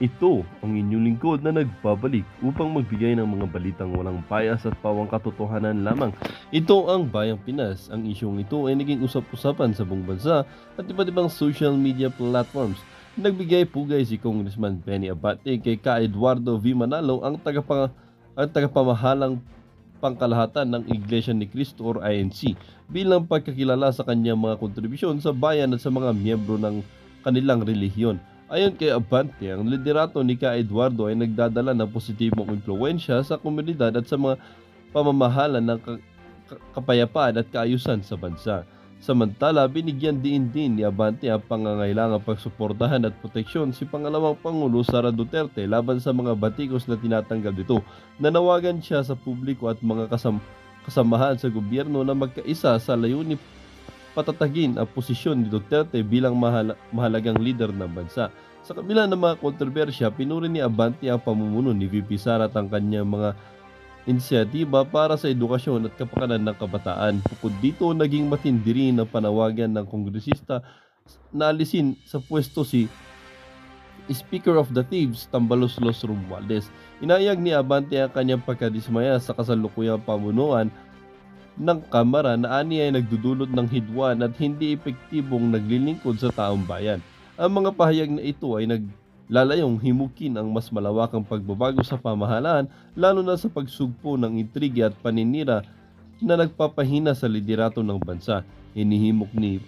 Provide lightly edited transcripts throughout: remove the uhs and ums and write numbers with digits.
Ito ang inyong lingkod na nagbabalik upang magbigay ng mga balitang walang bias at pawang katotohanan lamang. Ito ang Bayang Pinas. Ang isyong ito ay naging usap-usapan sa buong bansa at iba't ibang social media platforms. Nagbigay pugay si Congressman Benny Abate kay Ka Eduardo V. Manalo ang tagapamahalang pangkalahatan ng Iglesia ni Cristo or INC bilang pagkakilala sa kanyang mga kontribusyon sa bayan at sa mga miyembro ng kanilang relihiyon. Ayon kay Abante, ang liderato ni Ka Eduardo ay nagdadala ng positibong impluwensya sa komunidad at sa mga pamamahala ng kapayapaan at kaayusan sa bansa. Samantala, binigyan din ni Abante ang pangangailangang pagsuportahan at proteksyon si Pangalawang Pangulo Sara Duterte laban sa mga batikos na tinatanggal dito. Nanawagan siya sa publiko at mga kasamahan sa gobyerno na magkaisa sa layunin patatagin ang posisyon ni Duterte bilang mahalagang leader ng bansa. Sa kabila ng mga kontrobersya, pinuri ni Abante ang pamumuno ni VP Sara at ang kanyang mga inisyatiba para sa edukasyon at kapakanan ng kabataan. Bukod dito, naging matindi rin ang panawagan ng kongresista na alisin sa pwesto si Speaker of the Thieves, Tambaloslos Romualdez. Inayag ni Abante ang kanyang pagkadismaya sa kasalukuyang pamunuan ng Kamara na ani ay nagdudulot ng hidwaan at hindi epektibong naglilingkod sa taong bayan. Ang mga pahayag na ito ay naglalayong himukin ang mas malawakang pagbabago sa pamahalaan, lalo na sa pagsugpo ng intriga at paninira na nagpapahina sa liderato ng bansa. Hinihimok ni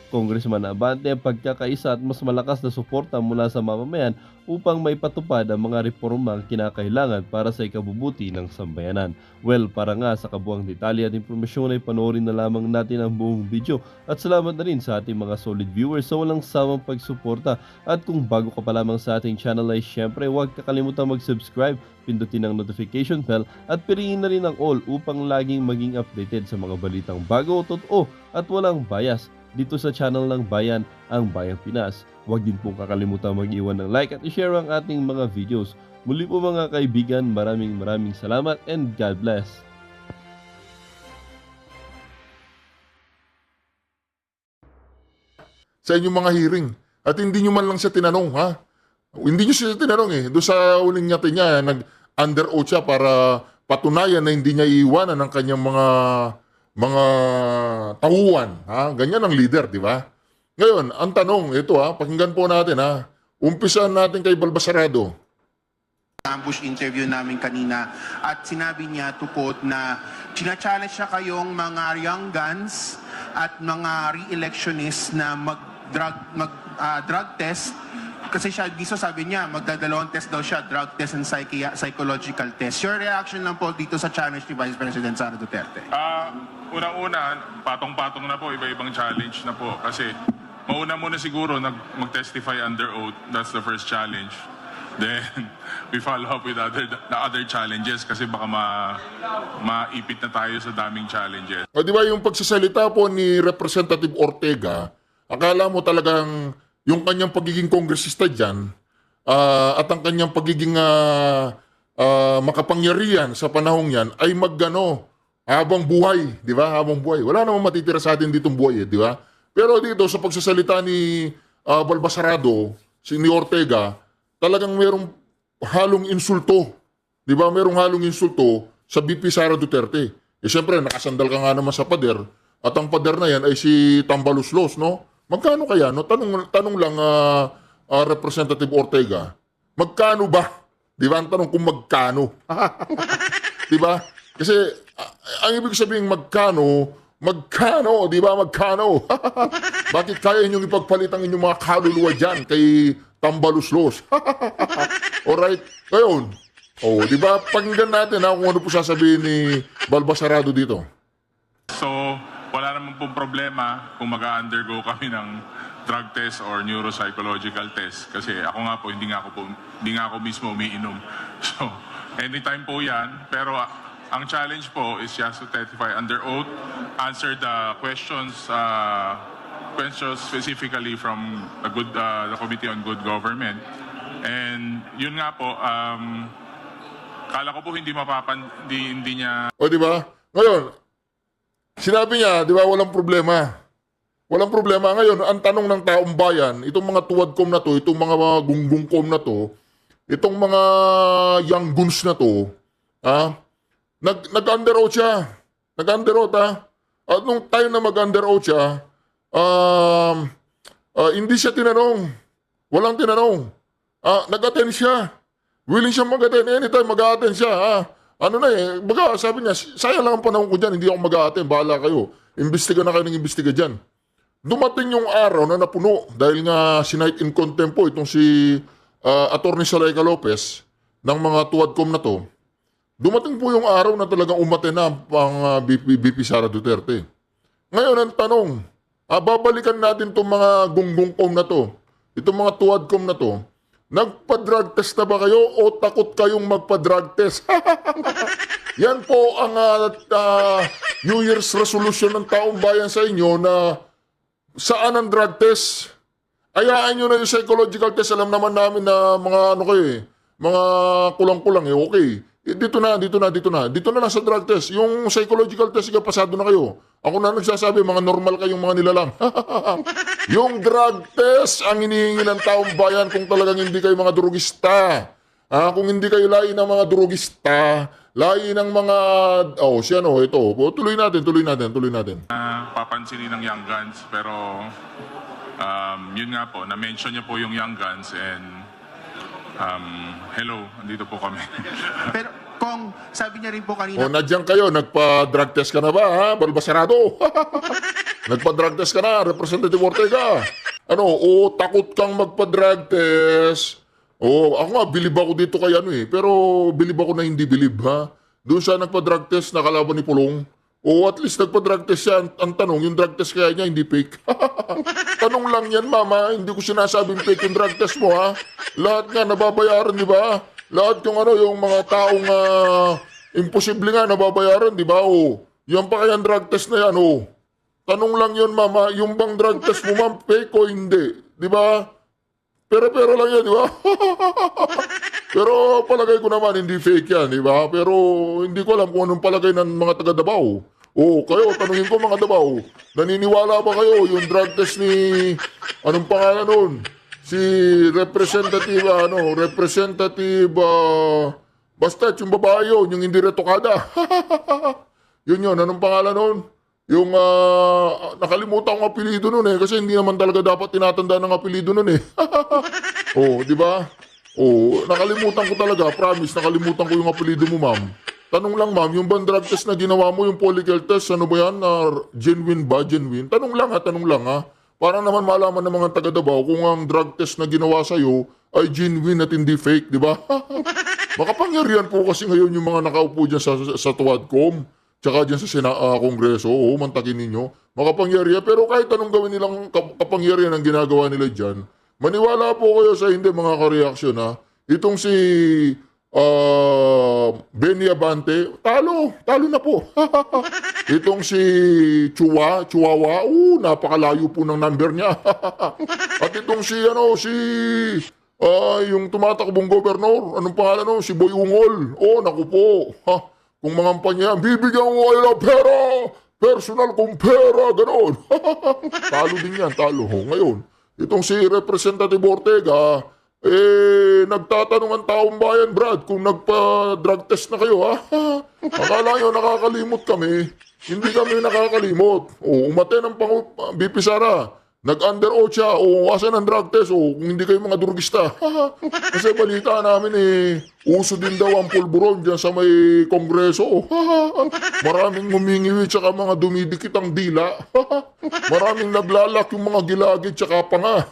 Congressman Abante ang pagkakaisa at mas malakas na suporta mula sa mamamayan upang maipatupad ang mga reformang kinakailangan para sa ikabubuti ng sambayanan. Well, para nga sa kabuang detalye at impormasyon ay panoorin na lamang natin ang buong video. At salamat na rin sa ating mga solid viewers sa walang sawang pagsuporta. At kung bago ka pa lamang sa ating channel ay syempre huwag kakalimutan mag-subscribe, pindutin ang notification bell at piliin na rin ang all upang laging maging updated sa mga balitang bago, totoo at walang bias dito sa channel ng Bayan, ang Bayang Pinas. Huwag din pong kakalimutan mag-iwan ng like at i-share ang ating mga videos. Muli po mga kaibigan, maraming salamat and God bless. Sa inyong mga hearing. At hindi nyo man lang siya tinanong, ha? Hindi nyo siya tinanong eh. Doon sa uling niya, nag-under oath siya para patunayan na hindi niya iiwanan ng kanyang mga tauhan, ha? Ganyan ang leader, di ba? Ngayon, ang tanong, ito ha, pakinggan po natin ha. Umpisahan natin kay Balbasarado. Ambush interview namin kanina at sinabi niya to quote na china-challenge siya kayong mga young guns at mga re-electionists na drug test kasi siya dito sabi niya magdadalawang test daw siya, drug test and psychological test. Your reaction lang po dito sa challenge ni Vice President Sara Duterte? Unang-una, patong-patong na po, iba-ibang challenge na po. Kasi mauna muna siguro mag-testify under oath. That's the first challenge. Then, we follow up with the other challenges kasi baka maipit na tayo sa daming challenges. O di ba yung pagsasalita po ni Representative Ortega, akala mo talagang yung kanyang pagiging kongresista dyan at ang kanyang pagiging makapangyarihan sa panahong yan ay habang buhay, di ba? Habang buhay. Wala namang matitira sa atin ditong buhay, di ba? Pero dito sa pagsasalita ni Balbasarado, ni Ortega, talagang merong halong insulto. Di ba? Merong halong insulto sa VP Sara Duterte. Eh siyempre, nakasandal ka nga naman sa pader. At ang pader na yan ay si Tambaloslos, no? Magkano kaya? No? Tanong lang, Representative Ortega. Magkano ba? Di ba? Ang tanong kung magkano. Di ba? Kasi, ang ibig sabihin magkano, di ba? Magkano? Bakit kaya inyong ipagpalit ang inyong mga kaluluwa dyan kay Tambaloslos? Alright? Ngayon, di ba? Pakinggan natin kung ano po sasabihin ni Balbasarado dito. So, wala naman pong problema kung mag-undergo kami ng drug test or neuropsychological test. Kasi ako nga po, hindi nga ako mismo umiinom. So, anytime po yan. Pero, ang challenge po is just to testify under oath, answer the questions specifically from the Committee on Good Government. And yun nga po, kala ko po hindi niya... O di ba? Ngayon, sinabi niya, di ba, walang problema. Walang problema. Ngayon, ang tanong ng taong bayan, itong mga tuwadkom na to, itong mga gunggungkom na to, itong mga young guns na to, nag-under oath siya. Nag-under oath, At nung time na mag-under oath siya, hindi siya tinanong. Walang tinanong. Nag-attend siya. Willing siya mag-attend. Anytime mag-attend siya. Baga sabi niya, sayang lang ang panahon ko dyan, hindi ako mag-attend. Bahala kayo. Imbestiga na kayo ng imbestiga dyan. Dumating yung araw na napuno dahil nga sinight in contempt po itong si Attorney Salaika Lopez ng mga tuwadkom na to. Dumating po yung araw na talagang umaten na ang BP Sara Duterte. Ngayon ang tanong, babalikan natin itong mga gunggungkom na to, itong mga tuwadkom na to, nagpa-drug test na ba kayo o takot kayong magpa-drug test? Yan po ang New Year's resolution ng taong bayan sa inyo na saan ang drug test? Ayaan nyo na yung psychological test. Alam naman namin na mga mga kulang-kulang okay. Dito na lang sa drug test. Yung psychological test, pasado na kayo. Ako na nagsasabi, mga normal kayong mga nilalang. Yung drug test ang hinihingi ng taong bayan kung talagang hindi kayo mga drugista. Kung hindi kayo lahi ng mga drugista, lahi ng mga... ito. Tuloy natin. Papansinin ng Young Guns, pero yun nga po, na-mention niya po yung Young Guns and hello, andito po kami. Pero kung sabi niya rin po kanina, Nandiyan kayo, nagpa-drug test ka na ba, Balbasarado? Nagpa-drug test ka na, Representative Ortega? Takot kang magpa-drug test? Ako nga, bilib ako dito kay pero bilib ako na hindi bilib, Doon siya nagpa-drug test na kalaban ni Pulong. At least nagpa-drug test siya. Ang tanong, yung drug test kaya niya hindi fake. Tanong lang yan, mama. Hindi ko sinasabing fake yung drug test mo, Lahat nga nababayaran, di ba? Lahat yung mga taong imposible nga nababayaran, di ba? Yan pa kaya ang drug test na yan, Tanong lang yun, mama. Yung bang drug test mo, ma'am, fake o hindi? Di ba? Pero lang yan, di ba? Pero palagay ko naman, hindi fake yan, di ba? Pero hindi ko alam kung anong palagay ng mga taga Davao. Kayo, tanungin ko mga Davao, naniniwala ba kayo yung drug test ni, anong pangalan nun? Si Representative, basta yung babae yun, yung hindi retokada. yun, anong pangalan nun? Yung nakalimutan ko ang apelido nun kasi hindi naman talaga dapat tinatanda ng apelido nun di ba? Nakalimutan ko talaga, promise, nakalimutan ko yung apelido mo, ma'am. Tanong lang, ma'am, yung bang drug test na ginawa mo, yung follicle test, ano ba yan? Genuine ba? Genuine? Tanong lang ha. Para naman malaman ng mga taga Davao kung ang drug test na ginawa sa'yo ay genuine at hindi fake, di ba? Makapangyarihan po kasi ngayon yung mga nakaupo dyan sa Tuwadcom, tsaka dyan sa Kongreso, mantakin ninyo. Makapangyarihan, pero kahit anong gawin nilang kapangyarihan ang ginagawa nila dyan, maniwala po kayo sa hindi mga kareaksyon, Itong si Benny Abante, talo na po. Itong si Chihuahua, napakalayo po ng number niya. At itong yung tumatakbong gobernador, anong pangalan si Boy Ungol. Naku po, kung mga niya, bibigyan ko kayo ng pera, personal kong pera, gano'n. Talo din yan, talo. Ngayon, itong si Representative Ortega, nagtatanong ang taong bayan, Brad, kung nagpa-drug test na kayo, Akala nyo nakakalimot kami. Hindi kami nakakalimot. Umate ng BP Sara. Nag-under oath siya. Asan ang drug test? Kung hindi kayo mga drugista. Kasi balita namin uso din daw ang pulburon dyan sa may kongreso. Maraming humingiwi tsaka mga dumidikit ang dila. Maraming naglalak yung mga gilagid tsaka panga.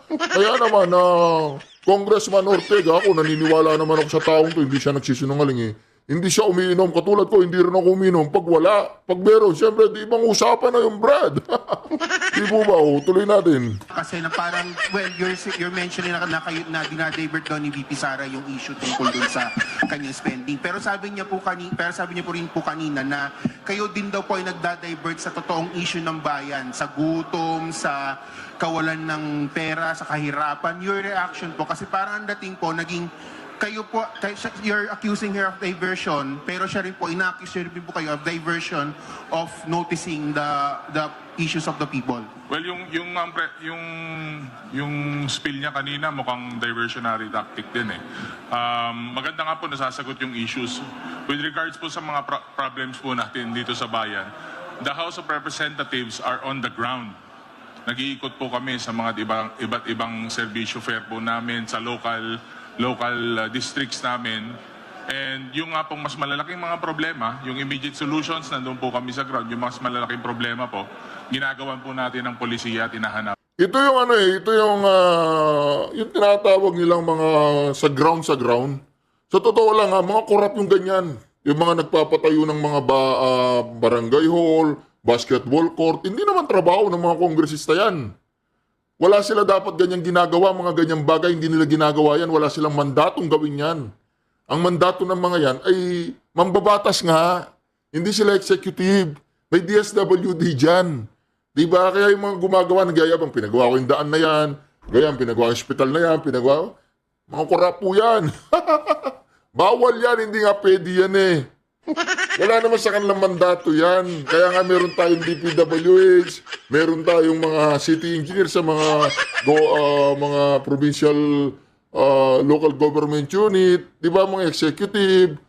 Kaya naman, Congressman Ortega, ako naniniwala naman ako sa taong to, hindi siya nagsisinungaling Hindi siya umiinom. Katulad ko, hindi rin ako umiinom. Pag wala, pag meron, siyempre, di ibang usapan na yung Brad. Di po ba? Tuloy natin. kasi na parang, you're mentioning na dinadivert daw ni VP Sara yung issue tungkol dun sa kanyang spending. Pero sabi niya po rin po kanina na kayo din daw po ay nagdadivert sa totoong issue ng bayan, sa gutom, sa kawalan ng pera, sa kahirapan. Your reaction po, kasi parang ang dating po, naging you're accusing her of diversion, pero siya rin po, ina-accuse rin po kayo of diversion of noticing the issues of the people. Well, yung spill niya kanina mukhang diversionary tactic din eh. Maganda nga po nasasagot yung issues. With regards po sa mga problems po natin dito sa bayan, the House of Representatives are on the ground. Nag-iikot po kami sa mga iba't ibang serbisyo fair po namin sa local districts namin. And yung nga pong mas malalaking mga problema, yung immediate solutions, nandun po kami sa ground. Yung mas malalaking problema po, ginagawan po natin ng polisiya at hinahanap. Ito yung yung tinatawag nilang mga sa ground. Sa totoo lang mga korap yung ganyan. Yung mga nagpapatayo ng mga barangay hall, basketball court, hindi naman trabaho ng mga kongresista yan. Wala sila dapat ganyang ginagawa, mga ganyang bagay, hindi nila ginagawa yan, wala silang mandatong gawin yan. Ang mandato ng mga yan ay mambabatas nga, hindi sila executive. May DSWD dyan. Diba? Kaya yung mga gumagawa ng gayabang, pinagawa ko yung daan na yan, gayang pinagawa yung hospital na yan, mga korap po yan. Bawal yan, hindi nga pwede yan eh. Wala naman sa kanilang mandato yan. Kaya nga meron tayong DPWH, meron tayong mga city engineer sa mga provincial local government unit, di ba, mga executive.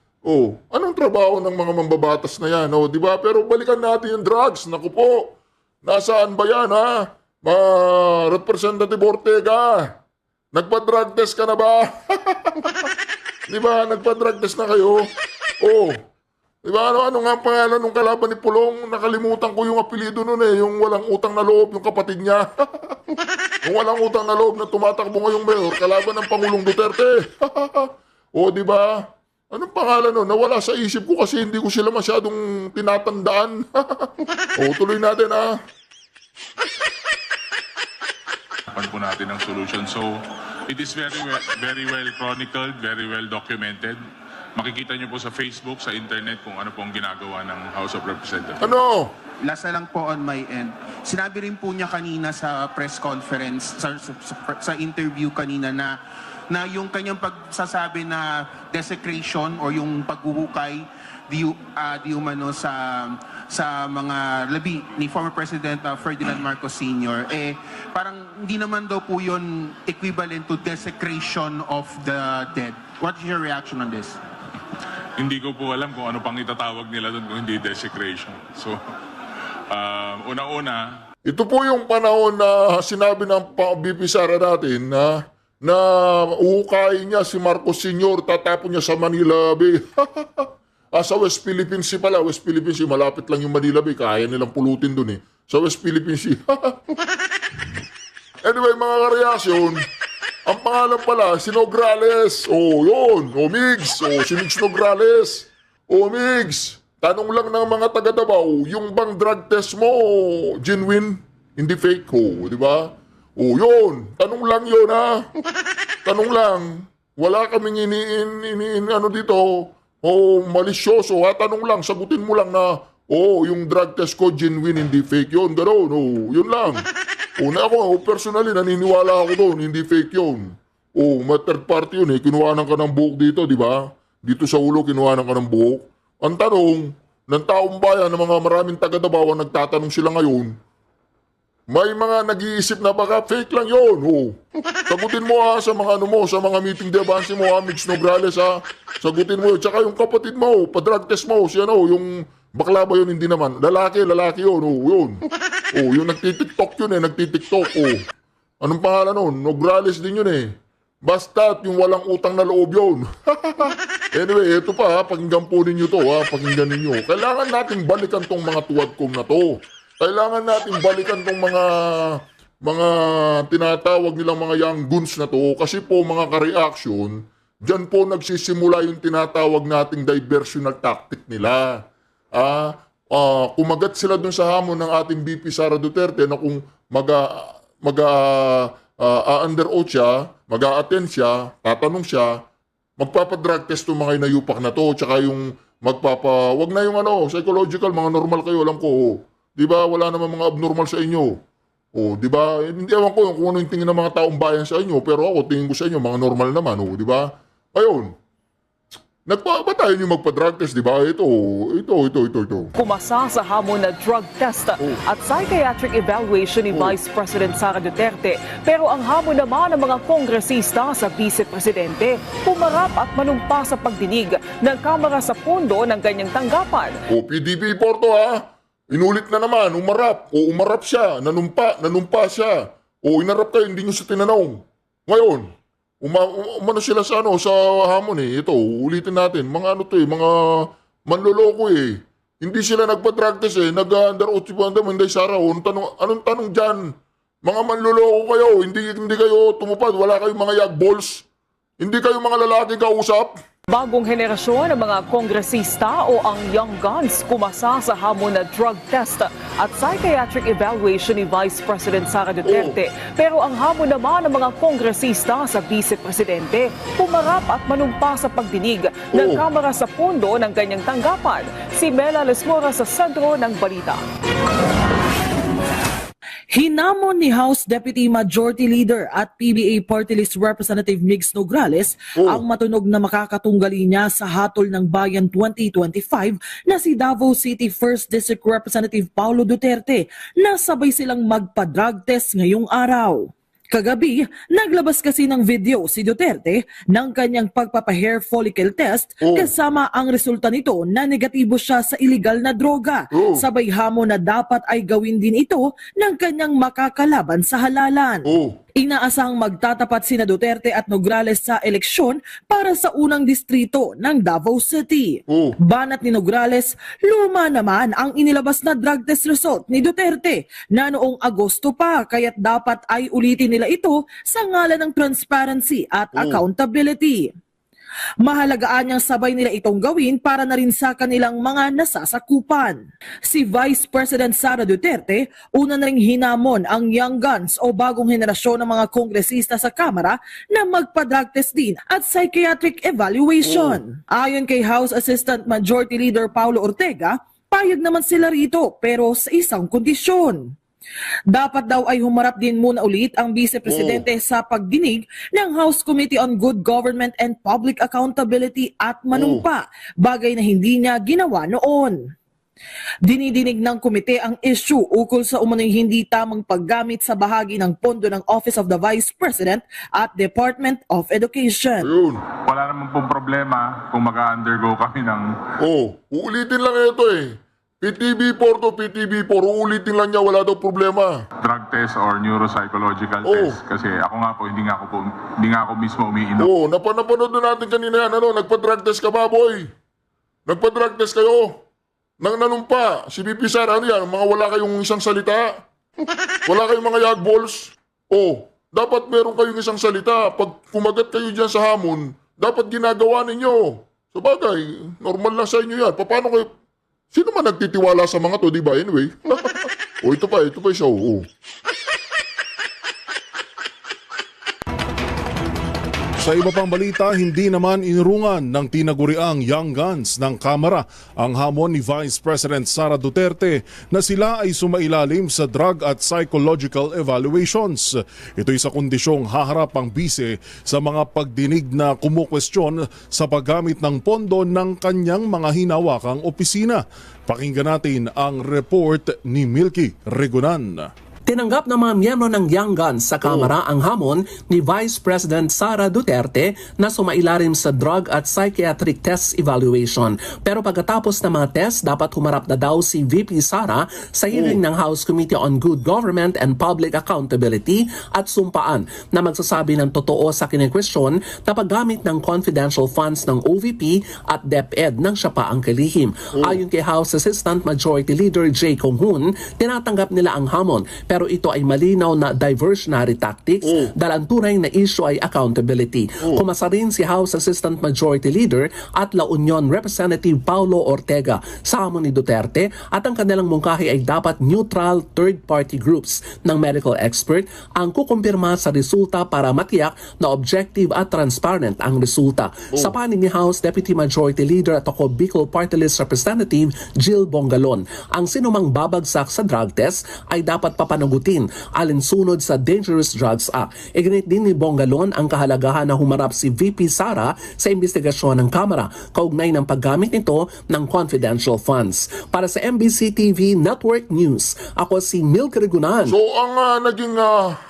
Anong trabaho ng mga mambabatas na yan? Di ba? Pero balikan natin yung drugs. Naku po, nasaan ba yan, ha? Representative Ortega, nagpa-drug test ka na ba? Di ba? Nagpa-drug test na kayo? Diba, ano nga ang pangalan ng kalaban ni Pulong? Nakalimutan ko yung apelido nun eh. Yung walang utang na loob, yung kapatid niya. Yung walang utang na loob na tumatakbo ngayong mayor, kalaban ng Pangulong Duterte. Diba? Anong pangalan nun? Nawala sa isip ko kasi hindi ko sila masyadong tinatandaan. Tuloy natin Pan po natin ang solution. So, it is very well chronicled, very well documented. Makikita niyo po sa Facebook, sa internet kung ano pong ginagawa ng House of Representatives. Last na lang po on my end. Sinabi rin po niya kanina sa press conference, sa interview kanina na yung kanyang pagsasabi na desecration or yung paghuhukay di umano sa mga labi ni former President Ferdinand Marcos Sr. Parang hindi naman daw po yun equivalent to desecration of the dead. What is your reaction on this? Hindi ko po alam kung ano pang itatawag nila doon kung hindi desecration. So, una-una, ito po yung panahon na sinabi ng VP Sara natin na uhukayin niya si Marcos Sr. tatapon niya sa Manila Bay. Sa West Philippine Sea pala. West Philippine Sea, malapit lang yung Manila Bay. Kaya nilang pulutin dun eh. Sa West Philippine Sea. Anyway, mga kareaksyon, ang pangalan pala, si Nograles. Yun. Migs. Si Migs Nograles. Migs. Tanong lang ng mga taga Davao, yung bang drug test mo, genuine, hindi fake, di ba? Yun. Tanong lang yun, ha? Tanong lang. Wala kaming dito, malisyoso, ha? Tanong lang, sagutin mo lang na, yung drug test ko, genuine, hindi fake yun. Gano'n, yun lang. Ako, personally, naniniwala ako doon, hindi fake yun. May third party yun eh, kinuhanan ka ng buhok dito, di ba? Dito sa ulo, kinuhanan ka ng buhok. Ang tanong, ng taong bayan, ng mga maraming taga-Davao, nagtatanong sila ngayon, may mga nag-iisip na baka fake lang yun. Sagutin mo sa mga sa mga meeting de avance mo, Mix Nograles, Sagutin mo yun. Tsaka yung kapatid mo, pa-drug test mo, yung bakla ba yun, hindi naman. Lalaki yun, yun. Yung nagtitiktok yun nagtitiktok, Anong pangalan nun? Nograles din yun Basta't yung walang utang na loob yun. Anyway, ito pa pakinggan po ninyo to pakinggan ninyo. Kailangan natin balikan tong mga tuwadkom na to. Kailangan natin balikan tong mga tinatawag nilang mga young guns na to. Kasi po mga ka-reaction, dyan po nagsisimula yung tinatawag nating diversional tactic nila. Kumagat sila dun sa hamon ng ating VP Sara Duterte na kung under oath siya, mag-a-attend siya, tatanong siya, magpapadrug test yung mga inayupak na to, tsaka yung wag na yung psychological, mga normal kayo, alam ko, di ba, wala naman mga abnormal sa inyo. Di ba, hindi ewan ko kung ano yung tingin ng mga taong bayan sa inyo, pero ako, tingin ko sa inyo, mga normal naman, di ba? Ngayon, ba tayo yung magpa-drug test, di ba? Ito. Kumasa sa hamon na drug test at psychiatric evaluation ni Vice President Sara Duterte. Pero ang hamon naman ng mga kongresista sa Vice-Presidente, pumarap at manumpa sa pagdinig ng Kamara sa pondo ng ganyang tanggapan. PDP Porto ha, inulit na naman, umarap siya, nanumpa siya. Inarap kayo, hindi nyo siya tinanong. Ngayon, umano sila sa hamon Ito, ulitin natin. Mga mga manloloko Hindi sila nagpa-drug test nag-under oath si Wanda Manday Sara. Anong tanong dyan? Mga manloloko kayo, hindi kayo tumupad, wala kayong mga yagballs. Hindi kayo mga lalaki kausap. Bagong henerasyon ng mga kongresista o ang Young Guns kumasa sa hamon na drug test at psychiatric evaluation ni Vice President Sara Duterte. Pero ang hamon naman ng mga kongresista sa Vice-Presidente, pumarap at manumpa sa pagdinig ng Kamara sa pondo ng ganyang tanggapan. Si Mela Lesmora sa sentro ng balita. Hinamon ni House Deputy Majority Leader at PBA Party List Representative Migs Nograles ang matunog na makakatunggali niya sa Hatol ng Bayan 2025 na si Davao City 1st District Representative Paulo Duterte na sabay silang magpa-drug test ngayong araw. Kagabi, naglabas kasi ng video si Duterte ng kanyang pagpapa-hair follicle test kasama ang resulta nito na negatibo siya sa illegal na droga. Sabay hamon na dapat ay gawin din ito ng kanyang makakalaban sa halalan. Inaasahang magtatapat sina Duterte at Nograles sa eleksyon para sa unang distrito ng Davao City. Banat ni Nograles, luma naman ang inilabas na drug test result ni Duterte na noong Agosto pa, kaya't dapat ay ulitin nila ito sa ngalan ng transparency at accountability. Mahalagaan niyang sabay nila itong gawin para na rin sa kanilang mga nasasakupan. Si Vice President Sara Duterte, una na ring hinamon ang Young Guns o bagong henerasyon ng mga kongresista sa Kamara na magpa-drug test din at psychiatric evaluation. Ayon kay House Assistant Majority Leader Paulo Ortega, payag naman sila rito pero sa isang kondisyon. Dapat daw ay humarap din muna ulit ang Vice-Presidente sa pagdinig ng House Committee on Good Government and Public Accountability at manumpa, bagay na hindi niya ginawa noon. Dinidinig ng komite ang issue ukol sa umano'y hindi tamang paggamit sa bahagi ng pondo ng Office of the Vice President at Department of Education. Wala naman pong problema kung mag-undergo kami ng... Uulitin lang ito PTB4 to PTB4, uulitin lang niya, wala daw problema. Drug test or neuropsychological test. Kasi ako nga po, hindi nga ako mismo umiinom. Napanood na natin kanina yan. Nagpa-drug test ka ba, boy? Nagpa-drug test kayo? Nang nanumpa, si BP Sara, yan? Mga wala kayong isang salita? Wala kayong mga yagballs? Dapat meron kayong isang salita. Pag kumagat kayo dyan sa hamon, dapat ginagawa ninyo. So bagay, normal lang sa inyo yan. Paano kayo... Sino man nagtitiwala sa mga to, di ba? Anyway. Ito pa isa. Sa iba pang balita, hindi naman inurungan ng tinaguriang Young Guns ng Kamara ang hamon ni Vice President Sara Duterte na sila ay sumailalim sa drug at psychological evaluations. Ito'y sa kondisyong haharap ang bise sa mga pagdinig na kumukwestiyon sa paggamit ng pondo ng kanyang mga hinawakang opisina. Pakinggan natin ang report ni Milky Regunan. Tinanggap ng mga miyembro ng Young Guns sa Kamara ang hamon ni Vice President Sara Duterte na sumailalim sa drug at psychiatric test evaluation. Pero pagkatapos ng mga test, dapat humarap na daw si VP Sara sa hearing ng House Committee on Good Government and Public Accountability at sumpaan na magsasabi ng totoo sa kinikwestiyon na paggamit ng confidential funds ng OVP at DepEd nang siya pa ang kalihim. Ayon kay House Assistant Majority Leader Jay Kong-hun, tinatanggap nila ang hamon pero ito ay malinaw na diversionary tactics dahil ang tunay na issue ay accountability. Kumasa rin si House Assistant Majority Leader at La Union Representative Paulo Ortega sa hamon ni Duterte at ang kanilang mungkahi ay dapat neutral third-party groups ng medical expert ang kukumpirma sa resulta para matiyak na objective at transparent ang resulta. Sa panig ni House Deputy Majority Leader at ako Bicol Party List Representative Jill Bongalon, ang sinumang babagsak sa drug test ay dapat papanatilihin panagutin alinsunod sa Dangerous Drugs Act. Iginit din ni Bongalon ang kahalagahan na humarap si VP Sara sa investigasyon ng Kamara kaugnay ng paggamit nito ng confidential funds. Para sa MBC TV Network News, ako si Milk Rigunan. So ang naging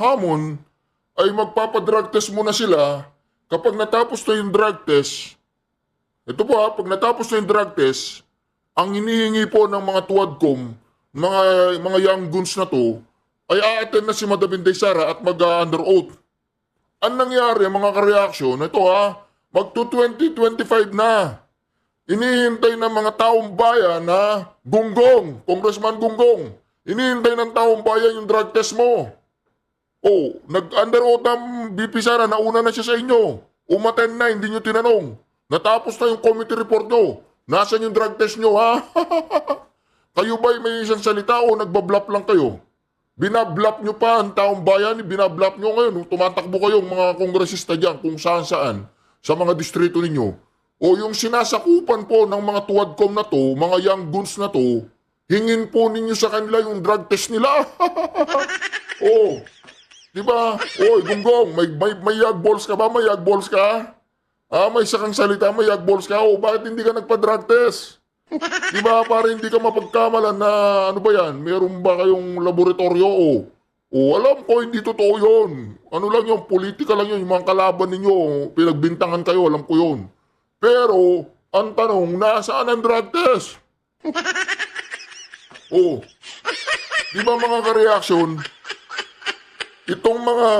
hamon ay magpapadrug test muna sila. Kapag natapos na yung drug test, ito po pag natapos na yung drug test, ang hinihingi po ng mga tuwadkom, mga young guns na to, ay a-attend na si Madam Inday Sara at mag-under oath. Ang nangyari, mga ka-reaction, ito magto-2025 na. Inihintay ng mga taong bayan na Gunggong, Congressman Gunggong, inihintay ng taong bayan yung drug test mo. Nag-under oath ng BP Sara, nauna na siya sa inyo. Umaten na, hindi nyo tinanong. Natapos na yung committee report nyo. Nasaan yung drug test nyo, ha? Kayo ba'y may isang salita o nagbablap lang kayo? Binablap nyo pa ang taong bayan, binablap nyo ngayon. Tumatakbo kayong mga kongresista dyan kung saan-saan sa mga distrito ninyo. O yung sinasakupan po ng mga tuwadkom na to, mga young guns na to, hingin po ninyo sa kanila yung drug test nila. Diba? Gunggong, may yag balls ka ba? May yag balls ka? May sakang salita, may yag balls ka? Bakit hindi ka nagpa-drug test? Diba? Para hindi ka mapagkamalan na, ano ba yan? Meron ba kayong laboratorio? Alam ko, hindi totoo yun. Ano lang yun, politika lang yun. Yung mga kalaban ninyo, pinagbintangan kayo, alam ko yun. Pero, ang tanong, nasaan ang drug test? Diba mga ka-reaction? Itong mga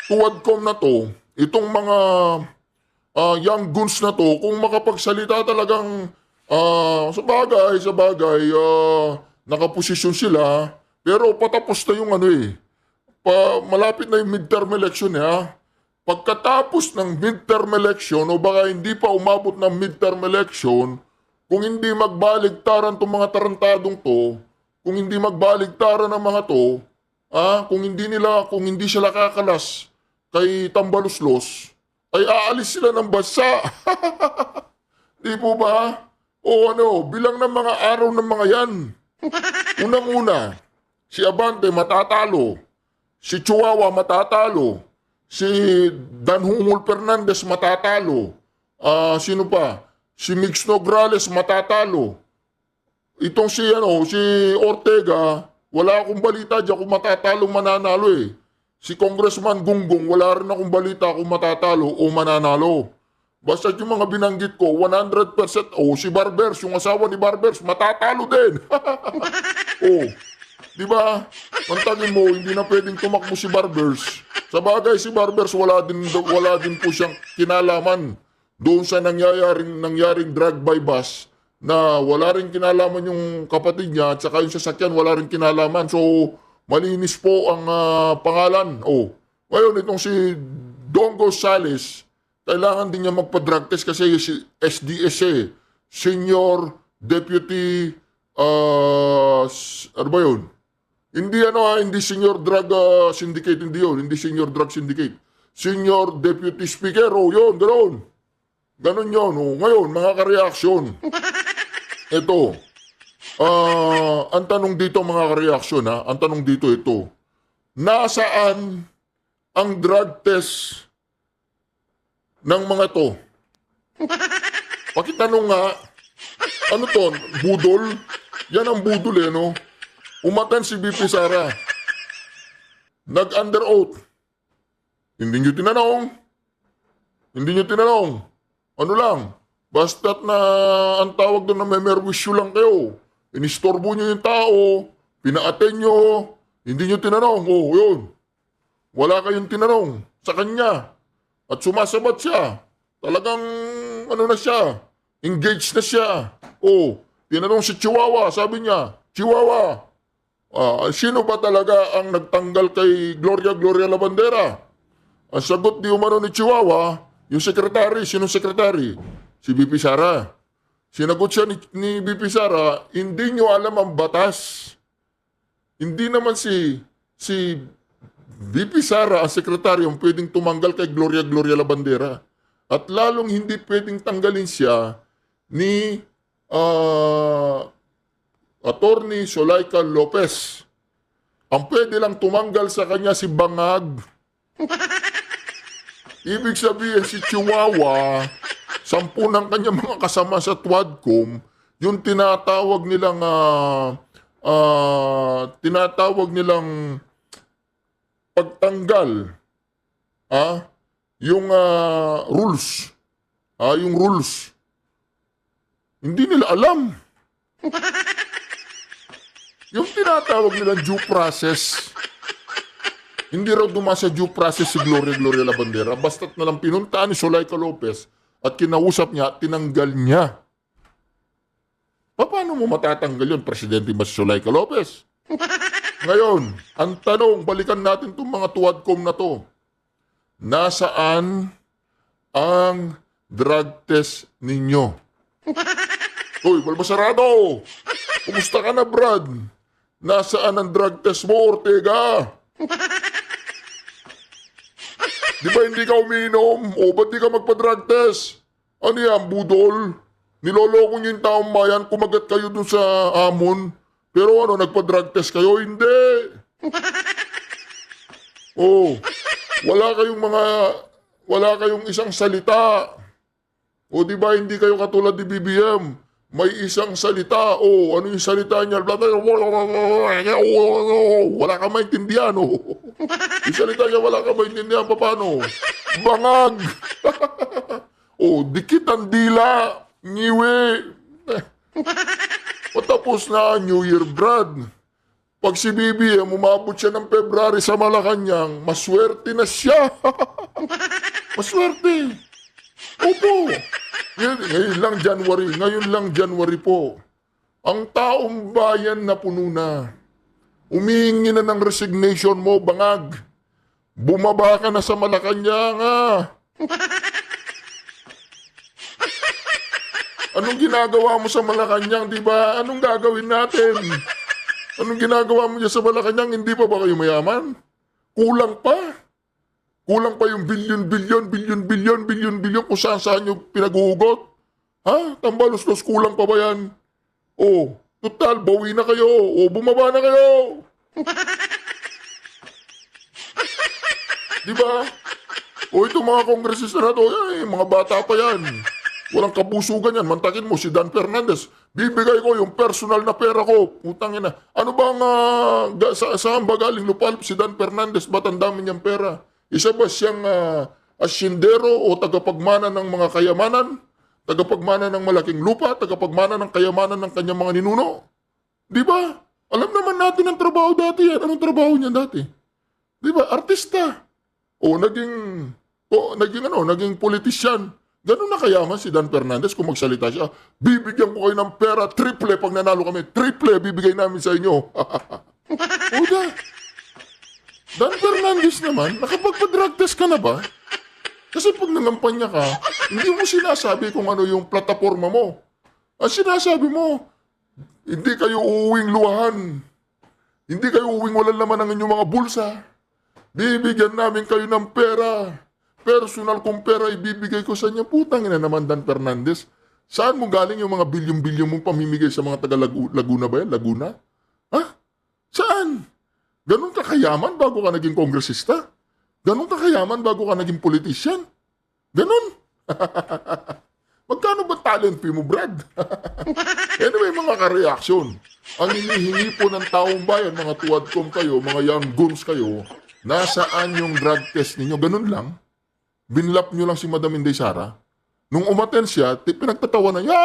tuwadkom na to, itong mga young guns na to, kung makapagsalita talagang sa bagay, nakaposisyon sila, pero patapos na yung malapit na yung midterm election Pagkatapos ng midterm election, o baka hindi pa umabot ng midterm election, kung hindi magbaligtaran itong mga tarantadong to, kung hindi magbaligtaran ng mga to, kung hindi sila kakalas kay Tambaluslos, ay aalis sila ng bansa. Di po ba? Bilang ng mga araw ng mga yan. Unang-una, si Abante matatalo, si Chihuahua matatalo, si Danhumul Fernandez matatalo, sino pa? Si Mix Nograles matatalo. Itong si Ortega, wala akong balita dyan kung matatalo mananalo Si Congressman Gunggong, wala rin akong balita kung matatalo o mananalo. Basta yung mga binanggit ko, 100%, si Barbers, yung asawa ni Barbers, matatalo din. Diba? Mantagin mo, hindi na pwedeng tumakbo si Barbers. Sa bagay, si Barbers, wala din po siyang kinalaman doon sa nangyaring drug by bus na wala rin kinalaman yung kapatid niya at saka yung sasakyan wala rin kinalaman. So, malinis po ang pangalan. Ngayon, itong si Dongo Sales, kailangan din niya magpa-drug test kasi si SDSA, Senior Deputy, ano ba yun? Hindi Senior Drug Syndicate, hindi yun. Hindi Senior Drug Syndicate. Senior Deputy Speaker, yun, ganoon. Ganon yun. Ngayon, mga ka-reaction. Ito. Ang tanong dito, mga ka-reaction, ang tanong dito ito. Nasaan ang drug test ng mga to? Pakitanong nga, ano to? Budol? Yan ang budol Umatan si BP Sara. Nag-under oath. Hindi nyo tinanong. Ano lang, basta't na ang tawag doon na may merwisyo lang kayo. Inistorbo nyo yung tao, pina-attend nyo, hindi nyo tinanong. Yun. Wala kayong tinanong sa kanya. At sumasabat siya. Talagang, engaged na siya. Tinanong si Chihuahua, sabi niya, Chihuahua, sino ba talaga ang nagtanggal kay Gloria Labandera? Ang sagot di umano ni Chihuahua, yung sekretary, sinong sekretary? Si BP Sara. Sinagot siya ni BP Sara, hindi nyo alam ang batas. Hindi naman si BP Sara, ang sekretary, ang pwedeng tumanggal kay Gloria Labandera. At lalong hindi pwedeng tanggalin siya ni Attorney Solaika Lopez. Ang pwede lang tumanggal sa kanya si Bangag. Ibig sabihin si Chihuahua, 10 ng kanyang mga kasama sa Twadcom, yung tinatawag nilang pagtanggal, yung rules, yung rules, hindi nila alam. Yung tinatawag nilang due process, hindi raw dumasa due process si Gloria Labandera, basta't na lang pinuntaan ni Zulaika Lopez at kinausap niya, tinanggal niya. Paano mo matatanggal yun, Presidente ba si Zulaika Lopez? Ngayon, ang tanong, balikan natin itong mga Twadcom na to. Nasaan ang drug test ninyo? Uy, Balbasarado! Kumusta ka na, Brad? Nasaan ang drug test mo, Ortega? Di ba hindi ka umiinom? O ba't di ka magpa-drug test? Ano yan, budol? Niloloko niyo yung taong bayan, kumagat kayo dun sa hamon. Pero ano, nagpa-drug test kayo? Hindi. Wala kayong isang salita. O di ba hindi kayo katulad ni BBM? May isang salita. Ano yung salita niya? Wala ka maintindihan. Yung salita niya, wala ka maintindihan. Paano? Bangag. Dikit ang dila. Ngiwi. Patapos na New Year, Brad. Pag si BBM, umabot siya ng February sa Malacanang, maswerte na siya. Maswerte. Opo. Ngayon lang January po. Ang taong bayan na puno na. Umihingi na ng resignation mo, Bangag. Bumaba ka na sa Malacanang, Anong ginagawa mo sa Malacanang, di ba? Anong gagawin natin? Anong ginagawa mo dyan sa Malacanang? Hindi pa ba kayo mayaman? Kulang pa. Kulang pa yung bilyon kung saan nyo pinaguhugot. Tambalos-los, kulang pa ba yan? Total, bawi na kayo. Bumaba na kayo. Diba? Itong mga kongresista na to, mga bata pa yan. Walang kapusugan yan. Mantakin mo si Dan Fernandez. Bibigay ko yung personal na pera ko. Putang ina. Ano bang saan ba galing lupalop si Dan Fernandez? Ba't ang dami niyang pera? Isa ba siyang asyendero o tagapagmana ng mga kayamanan? Tagapagmana ng malaking lupa? Tagapagmana ng kayamanan ng kanyang mga ninuno? Di ba? Alam naman natin ang trabaho dati yan. Anong trabaho niya dati? Di ba? Artista. Naging politisyan. Ganun na kayaman si Dan Fernandez kung magsalita siya. Bibigyan ko kayo ng pera, triple pag nanalo kami. Triple bibigay namin sa inyo. Dan Fernandez naman, nakapagpa-drug test ka na ba? Kasi pag nangampanya ka, hindi mo sinasabi kung ano yung plataforma mo. Ang sinasabi mo, hindi kayo uuwing luwahan. Hindi kayo uuwing walang laman ang inyong mga bulsa. Bibigyan namin kayo ng pera. Personal kong pera ibibigay ko sa inyo. Putang ina naman, Dan Fernandez. Saan mo galing yung mga bilyon-bilyon mong pamimigay sa mga taga Laguna ba yan? Laguna? Saan? Ganun ka kayaman bago ka naging kongresista? Ganun ka kayaman bago ka naging politician? Ganun? Magkano ba talent fee mo, Brad? Anyway, mga ka-reaction. Ang hinihingi po ng taong bayan, mga Twadcom kayo, mga young guns kayo, nasaan yung drug test ninyo? Ganun lang. Binlap nyo lang si Madam Inday Sara. Nung umaten siya, pinagtatawa na niya.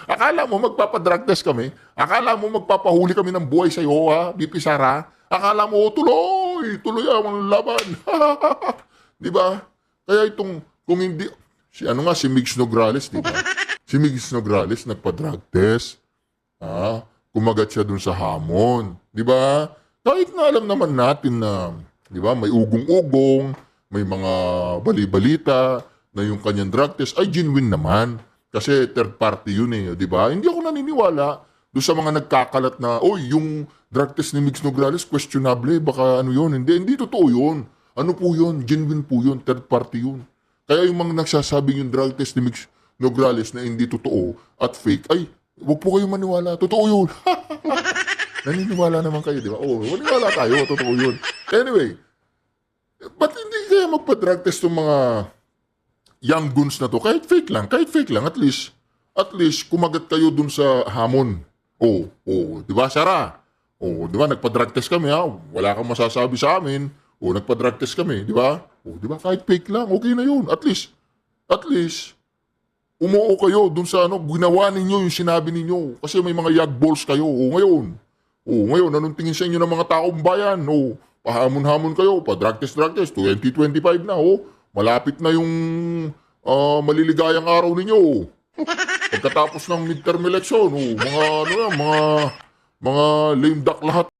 Akala mo magpapadrug test kami? Akala mo magpapahuli kami ng buhay sa iyo, BP Sara? Akala mo tuloy ang laban. Di ba? Kaya kung hindi, si Migs Nograles, di ba? Si Migs Nograles nagpa-drug test. Kumagat siya dun sa hamon. Di ba? Kahit na alam naman natin na, di ba, may ugong-ugong, may mga bali-balita, na yung kanyang drug test ay genuine naman. Kasi third party yun di ba? Hindi ako naniniwala doon sa mga nagkakalat na, yung drug test ni Migs Nograles, questionable, baka yun. Hindi totoo yun. Ano po yun? Genuine po yun. Third party yun. Kaya yung mga nagsasabing yung drug test ni Migs Nograles na hindi totoo at fake, ay, huwag po kayo maniwala. Totoo yun. Naniniwala naman kayo, di ba? Oo, wala tayo, totoo yun. Anyway, ba't hindi kaya magpa-drug test ng mga young guns na to? Kahit fake lang, at least kumagat kayo dun sa hamon. Di ba, Sarah? Di ba, nagpa-drug test kami, ha? Wala kang masasabi sa amin. Nagpa-drug test kami, di ba? Di ba, kahit fake lang, okay na yun. At least, umuo kayo dun sa ginawa ninyo yung sinabi ninyo. Kasi may mga yagballs kayo. Ngayon, anong tingin sa inyo ng mga taong bayan? Pahamon-hamon kayo, pa-drug test, 2025 na, malapit na yung maliligayang araw ninyo. Pagkatapos ng midterm election, mga lame duck lahat